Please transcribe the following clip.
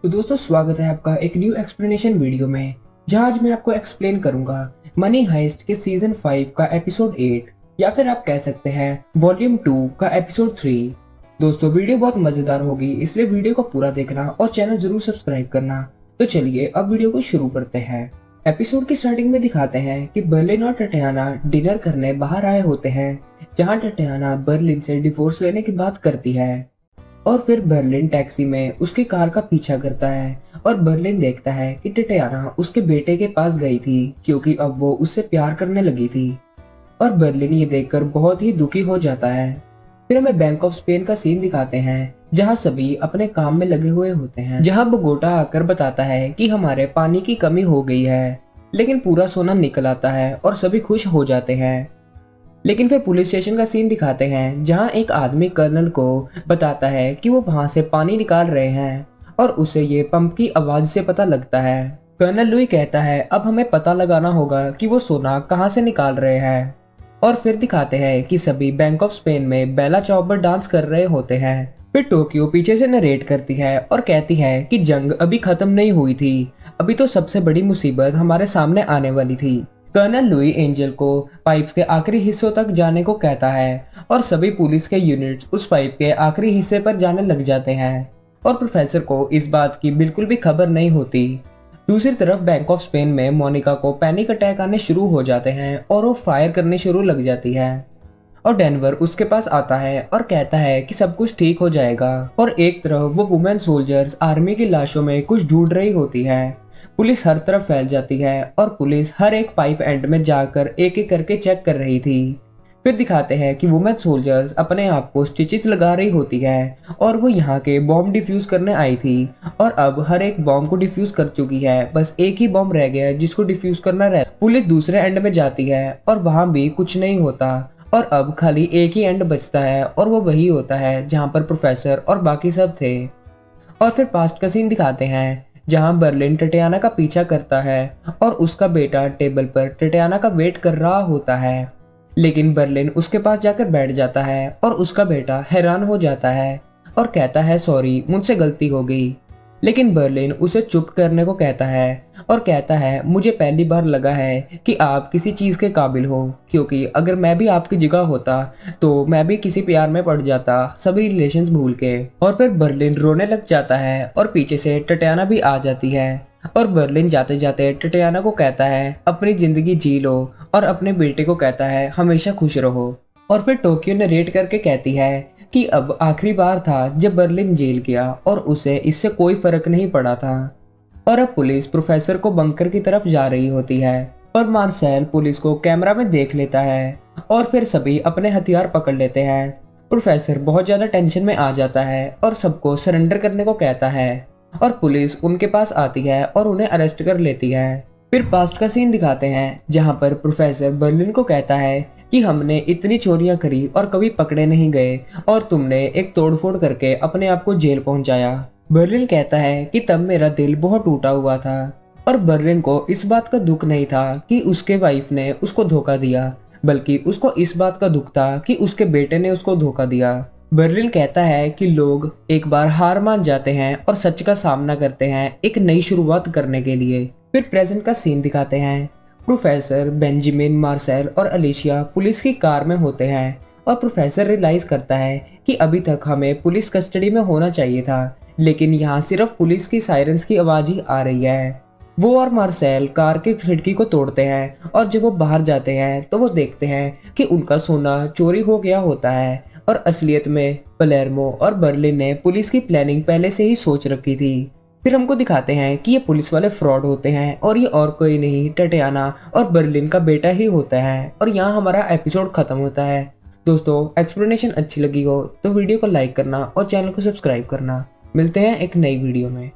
तो दोस्तों स्वागत है आपका एक न्यू एक्सप्लेनेशन वीडियो में, जहां आज मैं आपको एक्सप्लेन करूंगा मनी हाइस्ट के सीजन 5 का एपिसोड 8 या फिर आप कह सकते हैं वॉल्यूम 2 का एपिसोड 3। दोस्तों वीडियो बहुत मजेदार होगी, इसलिए वीडियो को पूरा देखना और चैनल जरूर सब्सक्राइब करना। तो चलिए अब वीडियो को शुरू करते हैं। एपिसोड की स्टार्टिंग में दिखाते हैं कि बर्लिन और टटियाना डिनर करने बाहर आए होते हैं, जहां टटियाना बर्लिन से डिवोर्स लेने की बात करती है और फिर बर्लिन टैक्सी में उसकी कार का पीछा करता है और बर्लिन देखता है कि टटियाना उसके बेटे के पास गई थी क्योंकि अब वो उससे प्यार करने लगी थी और बर्लिन ये देखकर बहुत ही दुखी हो जाता है। फिर हमें बैंक ऑफ स्पेन का सीन दिखाते हैं जहां सभी अपने काम में लगे हुए होते हैं, जहां बोगोटा आकर बताता है कि हमारे पानी की कमी हो गई है, लेकिन पूरा सोना निकल आता है और सभी खुश हो जाते हैं। लेकिन फिर पुलिस स्टेशन का सीन दिखाते हैं जहां एक आदमी कर्नल को बताता है कि वो वहां से पानी निकाल रहे हैं और उसे ये पंप की आवाज से पता लगता है। कर्नल लुई कहता है अब हमें पता लगाना होगा कि वो सोना कहां से निकाल रहे हैं। और फिर दिखाते हैं कि सभी बैंक ऑफ स्पेन में बेला चाव पर डांस कर रहे होते हैं। फिर टोक्यो पीछे से नरेट करती है और कहती है कि जंग अभी खत्म नहीं हुई थी, अभी तो सबसे बड़ी मुसीबत हमारे सामने आने वाली थी। कर्नल लुई एंजल को पाइप्स के आखिरी हिस्सों तक जाने को कहता है और सभी पुलिस के यूनिट्स उस पाइप के आखिरी हिस्से पर जाने लग जाते हैं और प्रोफेसर को इस बात की बिल्कुल भी खबर नहीं होती। दूसरी तरफ बैंक ऑफ स्पेन में मोनिका को पैनिक अटैक आने शुरू हो जाते हैं और वो फायर करने शुरू लग जाती है और डेनवर उसके पास आता है और कहता है कि सब कुछ ठीक हो जाएगा। और एक तरफ वो वुमेन सोल्जर्स आर्मी की लाशों में कुछ ढूंढ रही होती है। पुलिस हर तरफ फैल जाती है और पुलिस हर एक पाइप एंड में जाकर एक एक करके चेक कर रही थी। फिर दिखाते हैं कि वुमेन सोल्जर्स अपने आप को स्टिचेस लगा रही होती है और वो यहाँ के बॉम्ब डिफ्यूज करने आई थी और अब हर एक बॉम्ब को डिफ्यूज कर चुकी है, बस एक ही बॉम्ब रह गया है जिसको डिफ्यूज करना रह। पुलिस दूसरे एंड में जाती है और वहां भी कुछ नहीं होता और अब खाली एक ही एंड बचता है और वो वही होता है जहाँ पर प्रोफेसर और बाकी सब थे। और फिर पास्ट का सीन दिखाते हैं जहां बर्लिन टटियाना का पीछा करता है और उसका बेटा टेबल पर टटियाना का वेट कर रहा होता है, लेकिन बर्लिन उसके पास जाकर बैठ जाता है और उसका बेटा हैरान हो जाता है और कहता है सॉरी मुझसे गलती हो गई। लेकिन बर्लिन उसे चुप करने को कहता है और कहता है मुझे पहली बार लगा है कि आप किसी चीज़ के काबिल हो, क्योंकि अगर मैं भी आपकी जगह होता तो मैं भी किसी प्यार में पड़ जाता सभी रिलेशंस भूल के। और फिर बर्लिन रोने लग जाता है और पीछे से टटियाना भी आ जाती है और बर्लिन जाते जाते टटियाना को कहता है अपनी जिंदगी जी लो और अपने बेटे को कहता है हमेशा खुश रहो। और फिर टोक्यो नरेट करके कहती है कि अब आखिरी बार था जब बर्लिन जेल गया और उसे इससे कोई फर्क नहीं पड़ा था। और अब पुलिस प्रोफेसर को बंकर की तरफ जा रही होती है और मार्सेल पुलिस को कैमरा में देख लेता है और फिर सभी अपने हथियार पकड़ लेते हैं। प्रोफेसर बहुत ज्यादा टेंशन में आ जाता है और सबको सरेंडर करने को कहता है और पुलिस उनके पास आती है और उन्हें अरेस्ट कर लेती है। फिर पास्ट का सीन दिखाते हैं जहां पर प्रोफेसर बर्लिन को कहता है कि हमने इतनी चोरियां करी और कभी पकड़े नहीं गए और तुमने एक तोड़फोड़ करके अपने आप को जेल पहुंचाया। बर्लिन कहता है कि तब मेरा दिल बहुत टूटा हुआ था और बर्लिन को इस बात का दुख नहीं था कि उसके वाइफ ने उसको धोखा दिया, बल्कि उसको इस बात का दुख था कि उसके बेटे ने उसको धोखा दिया। बर्लिन कहता है कि लोग एक बार हार मान जाते हैं और सच का सामना करते हैं एक नई शुरुआत करने के लिए। फिर प्रेजेंट का सीन दिखाते हैं। प्रोफेसर, बेंजामिन, मार्सेल और अलिशिया पुलिस की कार में होते हैं और प्रोफेसर रियलाइज करता है कि अभी तक हमें पुलिस कस्टडी में होना चाहिए था, लेकिन यहाँ सिर्फ पुलिस की सायरन्स की आवाज ही आ रही है। वो और मार्सेल कार की खिड़की को तोड़ते हैं और जब वो बाहर जाते हैं तो वो देखते हैं कि उनका सोना चोरी हो गया होता है और असलियत में पलेर्मो और बर्लिन ने पुलिस की प्लानिंग पहले से ही सोच रखी थी। फिर हमको दिखाते हैं कि ये पुलिस वाले फ्रॉड होते हैं और ये और कोई नहीं टटियाना और बर्लिन का बेटा ही होता है और यहाँ हमारा एपिसोड खत्म होता है। दोस्तों एक्सप्लेनेशन अच्छी लगी हो तो वीडियो को लाइक करना और चैनल को सब्सक्राइब करना। मिलते हैं एक नई वीडियो में।